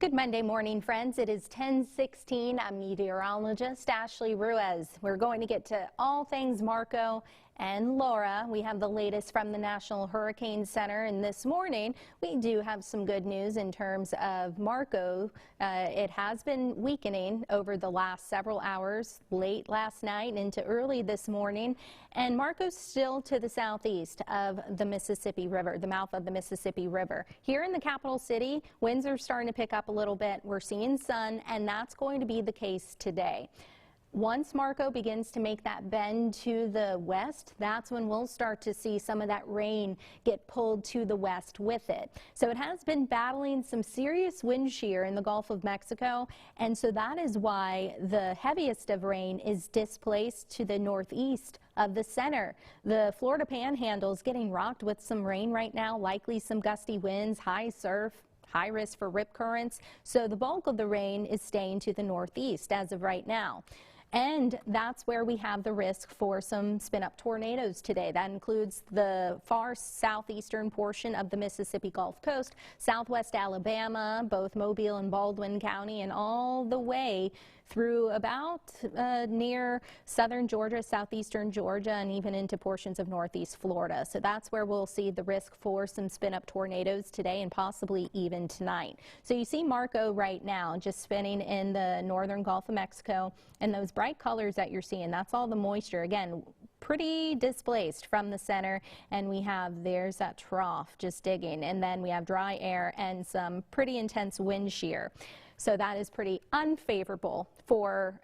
Good Monday morning, friends. It is 10:16. I'm meteorologist Ashley Ruiz. We're going to get to all things Marco and Laura. We have the latest from the National Hurricane Center, and this morning we do have some good news in terms of Marco. It has been weakening over the last several hours, late last night into early this morning, and Marco's still to the southeast of the Mississippi River, the mouth of the Mississippi River. Here in the capital city, winds are starting to pick up a little bit. We're seeing sun, and that's going to be the case today. Once Marco begins to make that bend to the west, that's when we'll start to see some of that rain get pulled to the west with it. So it has been battling some serious wind shear in the Gulf of Mexico, and so that is why the heaviest of rain is displaced to the northeast of the center. The Florida Panhandle is getting rocked with some rain right now, likely some gusty winds, high surf, high risk for rip currents. So the bulk of the rain is staying to the northeast as of right now. And that's where we have the risk for some spin-up tornadoes today. That includes the far southeastern portion of the Mississippi Gulf Coast, southwest Alabama, both Mobile and Baldwin County, and all the way through about near southern Georgia, southeastern Georgia, and even into portions of northeast Florida. So that's where we'll see the risk for some spin-up tornadoes today and possibly even tonight. So you see Marco right now just spinning in the northern Gulf of Mexico, and those bright colors that you're seeing, that's all the moisture. Again, pretty displaced from the center, and we have, there's that trough just digging, and then we have dry air and some pretty intense wind shear. So that is pretty unfavorable for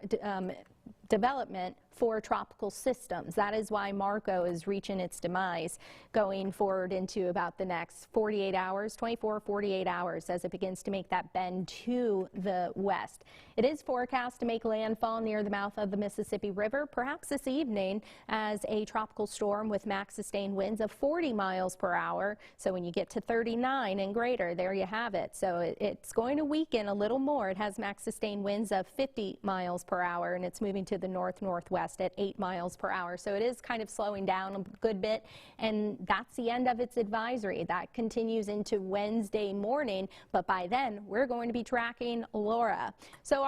development for tropical systems. That is why Marco is reaching its demise going forward into about the next 48 hours, 24, 48 hours as it begins to make that bend to the west. It is forecast to make landfall near the mouth of the Mississippi River, perhaps this evening, as a tropical storm with max sustained winds of 40 miles per hour. So when you get to 39 and greater, there you have it. So it's going to weaken a little more. It has max sustained winds of 50 miles per hour, and it's moving to the north-northwest at 8 miles per hour. So it is kind of slowing down a good bit, and that's the end of its advisory. That continues into Wednesday morning, but by then we're going to be tracking Laura. So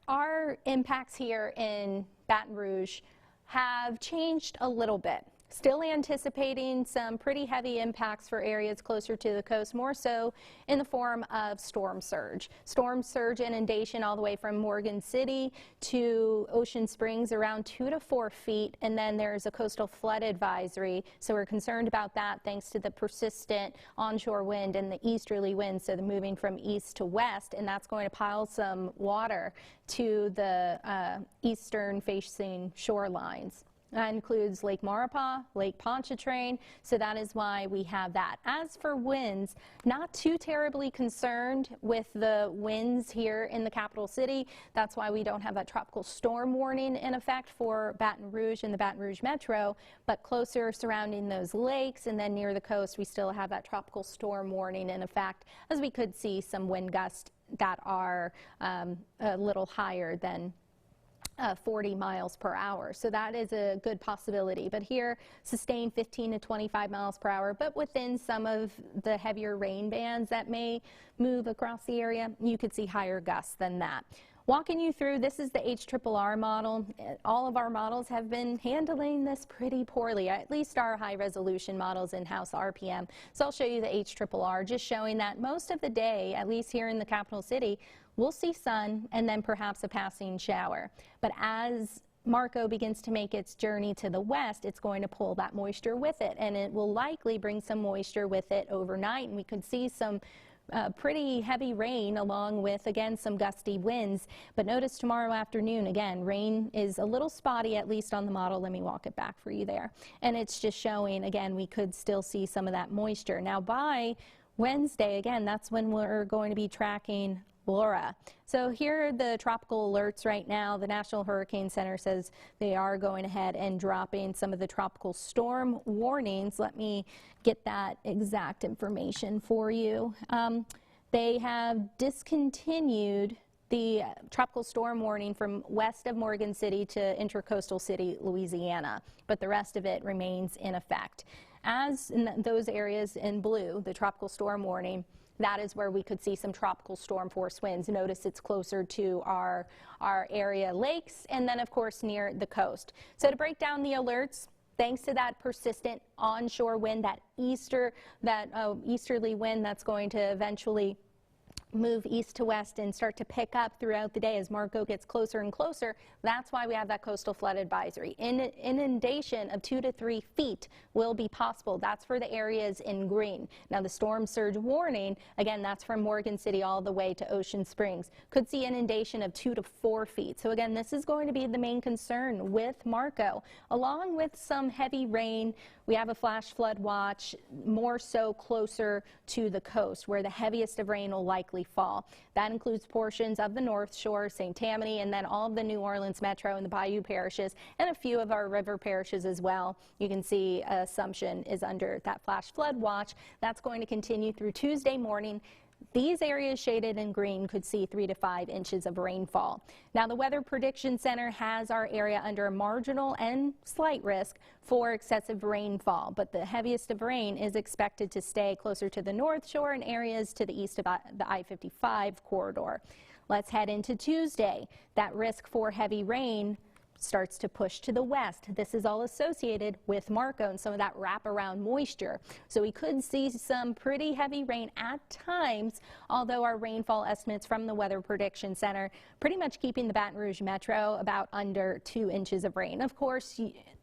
our impacts here in Baton Rouge have changed a little bit. Still anticipating some pretty heavy impacts for areas closer to the coast, more so in the form of storm surge. Storm surge inundation all the way from Morgan City to Ocean Springs, around 2 to 4 feet, and then there's a coastal flood advisory. So we're concerned about that thanks to the persistent onshore wind and the easterly winds, so they're moving from east to west, and that's going to pile some water to the eastern facing shorelines. That includes Lake Maurepas, Lake Pontchartrain, so that is why we have that. As for winds, not too terribly concerned with the winds here in the capital city. That's why we don't have that tropical storm warning in effect for Baton Rouge and the Baton Rouge Metro, but closer surrounding those lakes and then near the coast, we still have that tropical storm warning in effect, as we could see some wind gusts that are a little higher than 40 miles per hour. So that is a good possibility. But here, sustained 15 to 25 miles per hour, but within some of the heavier rain bands that may move across the area, you could see higher gusts than that. Walking you through, this is the HRRR model. All of our models have been handling this pretty poorly, at least our high-resolution models in-house RPM. So I'll show you the HRRR, just showing that most of the day, at least here in the capital city, we'll see sun and then perhaps a passing shower. But as Marco begins to make its journey to the west, it's going to pull that moisture with it, and it will likely bring some moisture with it overnight, and we could see some pretty heavy rain along with, again, some gusty winds. But notice tomorrow afternoon, again, rain is a little spotty, at least on the model. Let me walk it back for you there. And it's just showing, again, we could still see some of that moisture. Now by Wednesday, again, that's when we're going to be tracking Laura. So here are the tropical alerts right now. The National Hurricane Center says they are going ahead and dropping some of the tropical storm warnings. Let me get that exact information for you. They have discontinued the tropical storm warning from west of Morgan City to Intracoastal City, Louisiana, but the rest of it remains in effect. As in those areas in blue, the tropical storm warning, that is where we could see some tropical storm force winds. Notice it's closer to our area lakes and then of course near the coast. So to break down the alerts, thanks to that persistent onshore wind, that easterly wind that's going to eventually move east to west and start to pick up throughout the day as Marco gets closer and closer. That's why we have that coastal flood advisory. Inundation of 2 to 3 feet will be possible. That's for the areas in green. Now the storm surge warning, again, that's from Morgan City all the way to Ocean Springs. Could see inundation of 2 to 4 feet. So again, this is going to be the main concern with Marco. Along with some heavy rain, we have a flash flood watch, more so closer to the coast where the heaviest of rain will likely fall. That includes portions of the North Shore, St. Tammany, and then all of the New Orleans Metro and the Bayou parishes, and a few of our river parishes as well. You can see Assumption is under that flash flood watch. That's going to continue through Tuesday morning. These areas shaded in green could see 3 to 5 inches of rainfall. Now the Weather Prediction Center has our area under a marginal and slight risk for excessive rainfall, but the heaviest of rain is expected to stay closer to the North Shore and areas to the east of the I-55 corridor. Let's head into Tuesday. That risk for heavy rain starts to push to the west. This is all associated with Marco and some of that wraparound moisture. So we could see some pretty heavy rain at times, although our rainfall estimates from the Weather Prediction Center pretty much keeping the Baton Rouge Metro about under 2 inches of rain. Of course,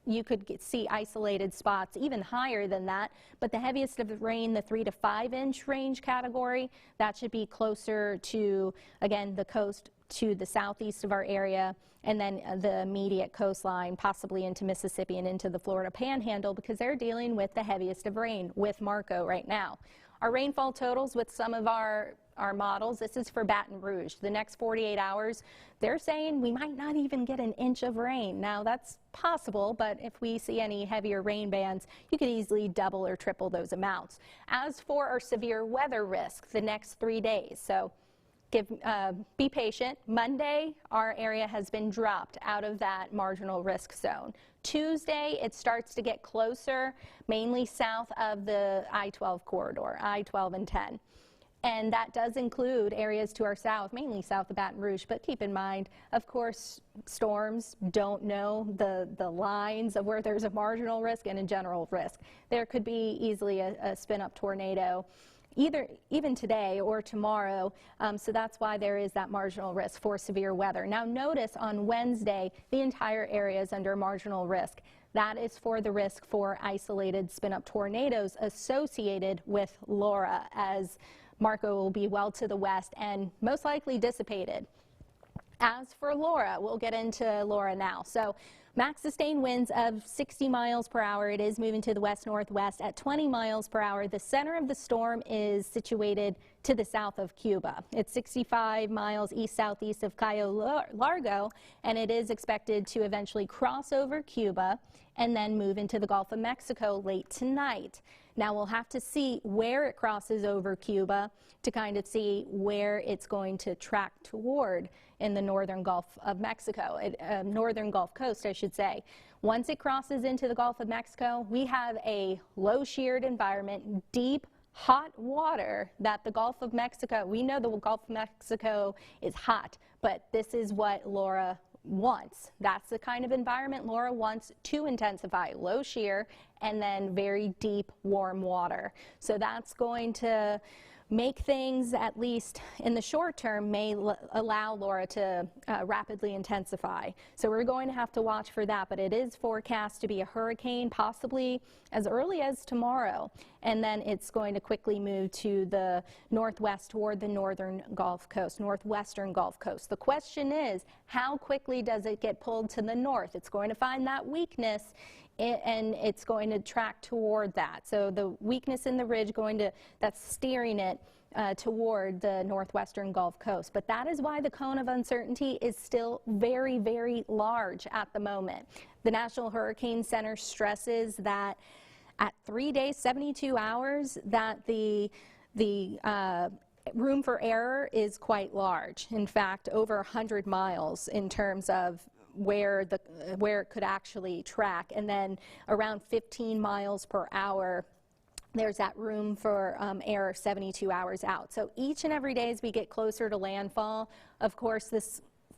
you could see isolated spots even higher than that, but the heaviest of the rain, the 3 to 5 inch range category, that should be closer to, again, the coast to the southeast of our area, and then the immediate coastline, possibly into Mississippi and into the Florida Panhandle, because they're dealing with the heaviest of rain with Marco right now. Our rainfall totals with some of our models, this is for Baton Rouge. The next 48 hours, they're saying we might not even get an inch of rain. Now that's possible, but if we see any heavier rain bands, you could easily double or triple those amounts. As for our severe weather risk, the next 3 days, so be patient. Monday, our area has been dropped out of that marginal risk zone. Tuesday, it starts to get closer, mainly south of the I-12 corridor, I-12 and 10. And that does include areas to our south, mainly south of Baton Rouge. But keep in mind, of course, storms don't know the lines of where there's a marginal risk and a general risk. There could be easily a spin-up tornado even today or tomorrow, so that's why there is that marginal risk for severe weather. Now notice on Wednesday, the entire area is under marginal risk. That is for the risk for isolated spin-up tornadoes associated with Laura, as Marco will be well to the west and most likely dissipated. As for Laura, we'll get into Laura now. So max sustained winds of 60 miles per hour. It is moving to the west-northwest at 20 miles per hour. The center of the storm is situated to the south of Cuba. It's 65 miles east-southeast of Cayo Largo, and it is expected to eventually cross over Cuba and then move into the Gulf of Mexico late tonight. Now we'll have to see where it crosses over Cuba to kind of see where it's going to track toward in the northern Gulf of Mexico, northern Gulf Coast, I should say. Once it crosses into the Gulf of Mexico, we have a low sheared environment, deep, hot water that the Gulf of Mexico, we know the Gulf of Mexico is hot, but this is what Laura wants. That's the kind of environment Laura wants to intensify, low shear and then very deep warm water. So that's going to make things, at least in the short term, may allow Laura to rapidly intensify. So we're going to have to watch for that, but it is forecast to be a hurricane possibly as early as tomorrow, and then it's going to quickly move to the northwest toward the northern Gulf Coast, northwestern Gulf Coast. The question is, how quickly does it get pulled to the north? It's going to find that weakness and it's going to track toward that. So the weakness in the ridge that's steering it toward the northwestern Gulf Coast. But that is why the cone of uncertainty is still very, very large at the moment. The National Hurricane Center stresses that at 3 days, 72 hours, that the room for error is quite large. In fact, over 100 miles in terms of where it could actually track, and then around 15 miles per hour there's that room for error 72 hours out. So each and every day as we get closer to landfall, of course, the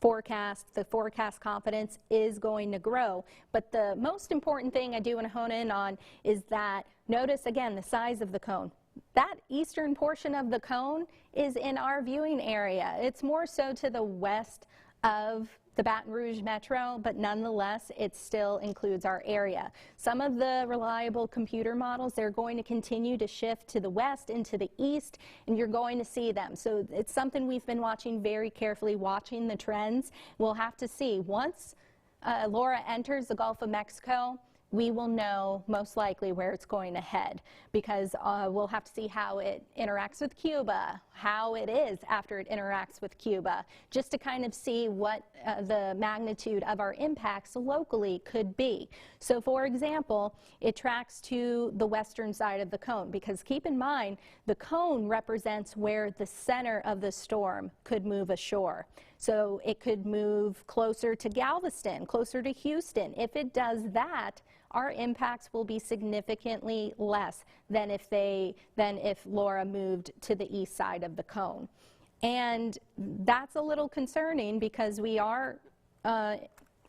forecast confidence is going to grow. But the most important thing I do want to hone in on is that, notice again the size of the cone. That eastern portion of the cone is in our viewing area. It's more so to the west of the Baton Rouge Metro, but nonetheless, it still includes our area. Some of the reliable computer models, they're going to continue to shift to the west and to the east, and you're going to see them. So it's something we've been watching very carefully, watching the trends. We'll have to see. Once Laura enters the Gulf of Mexico, we will know most likely where it's going to head, because we'll have to see how it interacts with Cuba, how it is after it interacts with Cuba, just to kind of see what the magnitude of our impacts locally could be. So for example, it tracks to the western side of the cone, because keep in mind, the cone represents where the center of the storm could move ashore. So it could move closer to Galveston, closer to Houston. If it does that, our impacts will be significantly less than if Laura moved to the east side of the cone. And that's a little concerning because we are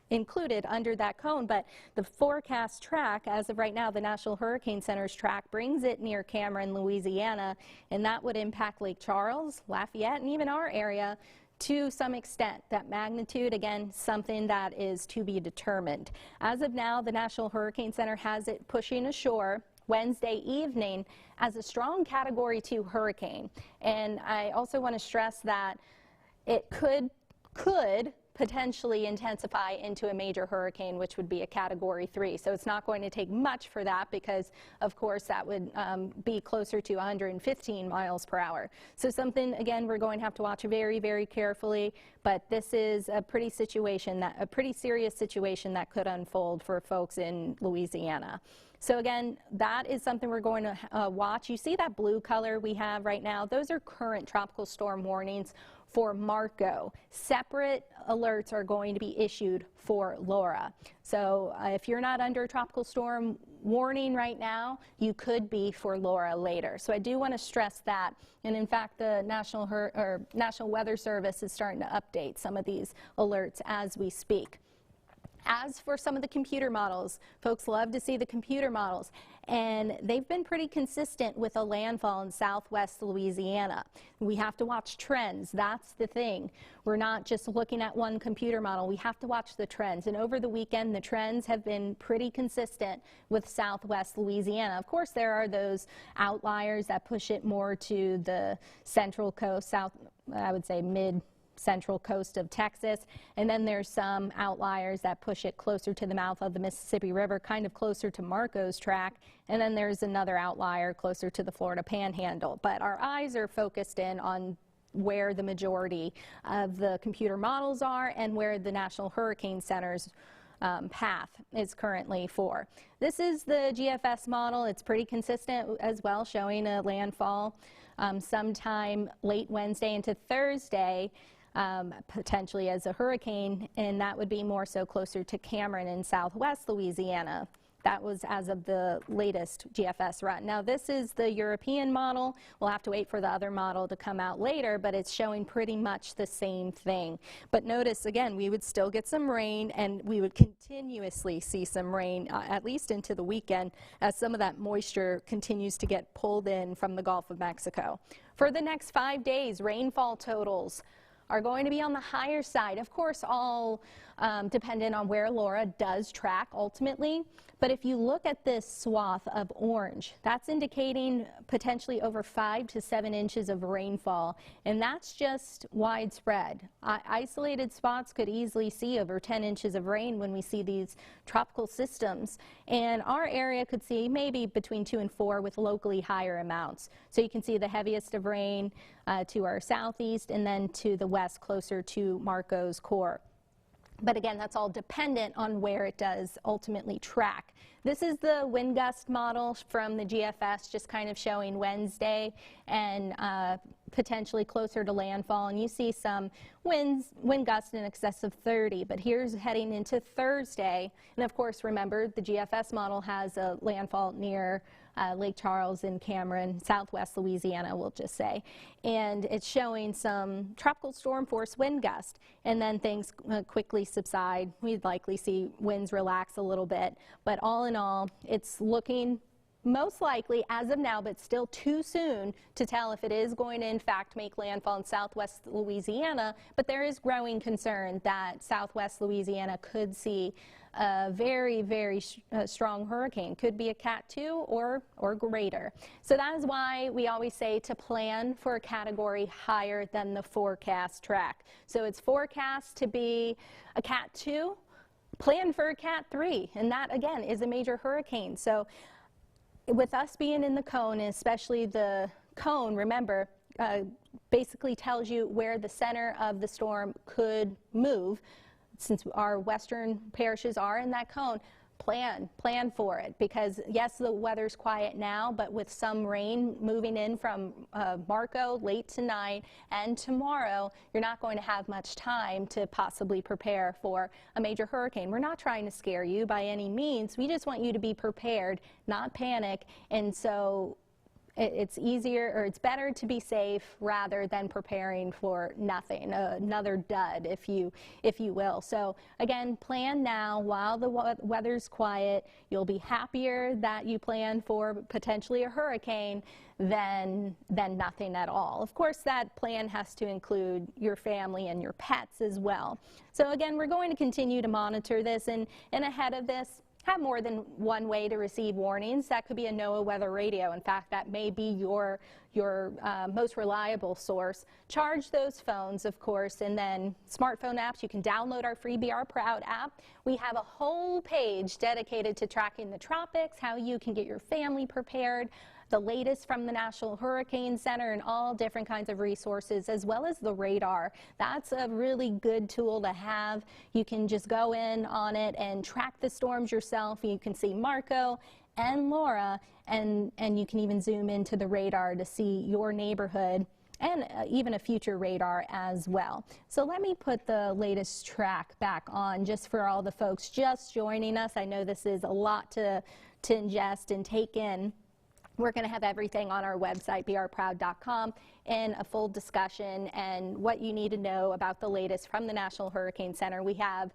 included under that cone, but the forecast track, as of right now, the National Hurricane Center's track brings it near Cameron, Louisiana, and that would impact Lake Charles, Lafayette, and even our area to some extent. That magnitude, again, something that is to be determined. As of now, the National Hurricane Center has it pushing ashore Wednesday evening as a strong Category 2 hurricane. And I also want to stress that it could potentially intensify into a major hurricane, which would be a Category 3. So it's not going to take much for that, because of course that would be closer to 115 miles per hour. So something, again, we're going to have to watch very, very carefully, but this is a pretty serious situation that could unfold for folks in Louisiana. So again, that is something we're going to watch. You see that blue color we have right now? Those are current tropical storm warnings for Marco. Separate alerts are going to be issued for Laura. So if you're not under a tropical storm warning right now, you could be for Laura later. So I do want to stress that. And in fact, the National Weather Service is starting to update some of these alerts as we speak. As for some of the computer models, folks love to see the computer models, and they've been pretty consistent with a landfall in southwest Louisiana. We have to watch trends. That's the thing. We're not just looking at one computer model. We have to watch the trends. And over the weekend, the trends have been pretty consistent with southwest Louisiana. Of course, there are those outliers that push it more to the central coast, I would say mid-central coast of Texas, and then there's some outliers that push it closer to the mouth of the Mississippi River, kind of closer to Marco's track, and then there's another outlier closer to the Florida Panhandle. But our eyes are focused in on where the majority of the computer models are and where the National Hurricane Center's path is currently for. This is the GFS model. It's pretty consistent as well, showing a landfall sometime late Wednesday into Thursday, potentially as a hurricane, and that would be more so closer to Cameron in southwest Louisiana. That was as of the latest GFS run. Now this is the European model. We'll have to wait for the other model to come out later, but it's showing pretty much the same thing. But notice again, we would still get some rain, and we would continuously see some rain at least into the weekend as some of that moisture continues to get pulled in from the Gulf of Mexico. For the next 5 days, rainfall totals are going to be on the higher side. Of course, all dependent on where Laura does track ultimately. But if you look at this swath of orange, that's indicating potentially over 5 to 7 inches of rainfall, and that's just widespread. Isolated spots could easily see over 10 inches of rain when we see these tropical systems, and our area could see maybe between 2 and 4 with locally higher amounts. So you can see the heaviest of rain to our southeast, and then to the west closer to Marco's core. But again, that's all dependent on where it does ultimately track. This is the wind gust model from the GFS, just kind of showing Wednesday and potentially closer to landfall, and you see some wind gusts in excess of 30. But here's heading into Thursday, and of course, remember the GFS model has a landfall near Lake Charles and Cameron, southwest Louisiana, we'll just say, and it's showing some tropical storm force wind gust, and then things quickly subside. We'd likely see winds relax a little bit, but all in all, it's looking most likely as of now, but still too soon to tell if it is going to in fact make landfall in southwest Louisiana. But there is growing concern that southwest Louisiana could see a very, very strong hurricane. Could be a Cat 2 or greater. So that is why we always say to plan for a category higher than the forecast track. So it's forecast to be a Cat 2, plan for a Cat 3, and that again is a major hurricane. So with us being in the cone, especially the cone, remember, basically tells you where the center of the storm could move. Since our western parishes are in that cone, plan for it, because yes, the weather's quiet now, but with some rain moving in from Marco late tonight and tomorrow, you're not going to have much time to possibly prepare for a major hurricane. We're not trying to scare you by any means. We just want you to be prepared, not panic. And so it's easier, or it's better to be safe rather than preparing for nothing, another dud, if you will. So again, plan now while the weather's quiet. You'll be happier that you plan for potentially a hurricane than nothing at all. Of course, that plan has to include your family and your pets as well. So again, we're going to continue to monitor this, and ahead of this, have more than one way to receive warnings. That could be a NOAA weather radio. In fact, that may be your most reliable source. Charge those phones, of course, and then smartphone apps. You can download our free BR Proud app. We have a whole page dedicated to tracking the tropics, how you can get your family prepared, the latest from the National Hurricane Center, and all different kinds of resources, as well as the radar. That's a really good tool to have. You can just go in on it and track the storms yourself. You can see Marco and Laura, and you can even zoom into the radar to see your neighborhood and even a future radar as well. So let me put the latest track back on just for all the folks just joining us. I know this is a lot to ingest and take in. We're going to have everything on our website, brproud.com, in a full discussion and what you need to know about the latest from the National Hurricane Center. We have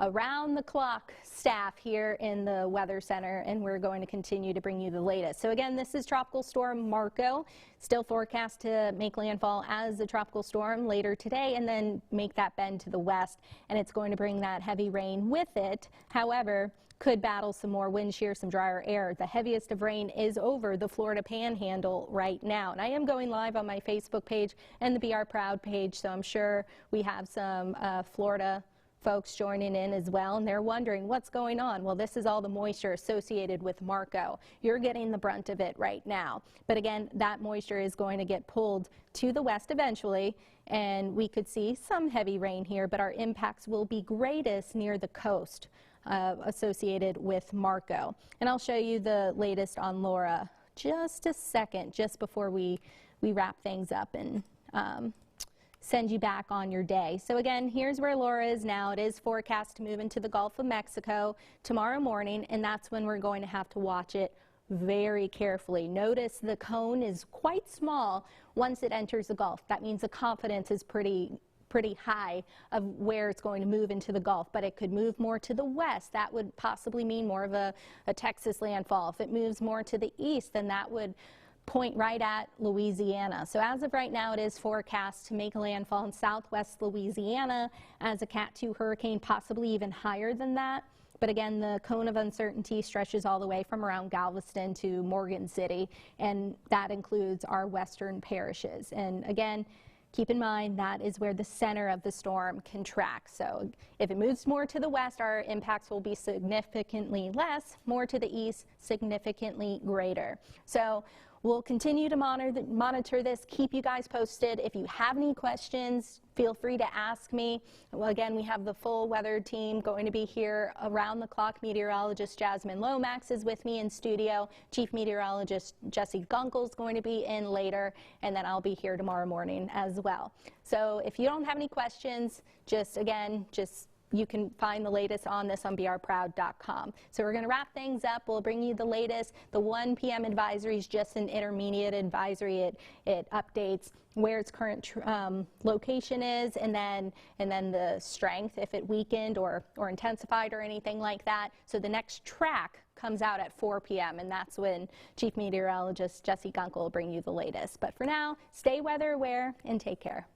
around-the-clock staff here in the Weather Center, and we're going to continue to bring you the latest. So again, this is Tropical Storm Marco, still forecast to make landfall as a tropical storm later today and then make that bend to the west, and it's going to bring that heavy rain with it. However, could battle some more wind shear, some drier air. The heaviest of rain is over the Florida Panhandle right now. And I am going live on my Facebook page and the BR Proud page, so I'm sure we have some Florida folks joining in as well, and they're wondering what's going on. Well, this is all the moisture associated with Marco. You're getting the brunt of it right now. But again, that moisture is going to get pulled to the west eventually, and we could see some heavy rain here, but our impacts will be greatest near the coast associated with Marco. And I'll show you the latest on Laura just a second, just before we wrap things up and send you back on your day. So again, here's where Laura is now. It is forecast to move into the Gulf of Mexico tomorrow morning, and that's when we're going to have to watch it very carefully. Notice the cone is quite small once it enters the Gulf. That means the confidence is pretty high of where it's going to move into the Gulf, but it could move more to the west. That would possibly mean more of a Texas landfall. If it moves more to the east, then that would point right at Louisiana. So as of right now, it is forecast to make a landfall in southwest Louisiana as a Cat 2 hurricane, possibly even higher than that. But again, the cone of uncertainty stretches all the way from around Galveston to Morgan City, and that includes our western parishes. And again, keep in mind that is where the center of the storm can track. So if it moves more to the west, our impacts will be significantly less. More to the east, significantly greater. So We'll continue to monitor this, keep you guys posted. If you have any questions, feel free to ask me. Well, again, we have the full weather team going to be here around the clock. Meteorologist Jasmine Lomax is with me in studio. Chief Meteorologist Jesse Gunkel is going to be in later, and then I'll be here tomorrow morning as well. So if you don't have any questions, you can find the latest on this on brproud.com. So we're going to wrap things up. We'll bring you the latest. The 1 p.m. advisory is just an intermediate advisory. It updates where its current location is, and then the strength, if it weakened or intensified or anything like that. So the next track comes out at 4 p.m. and that's when Chief Meteorologist Jesse Gunkel will bring you the latest. But for now, stay weather aware and take care.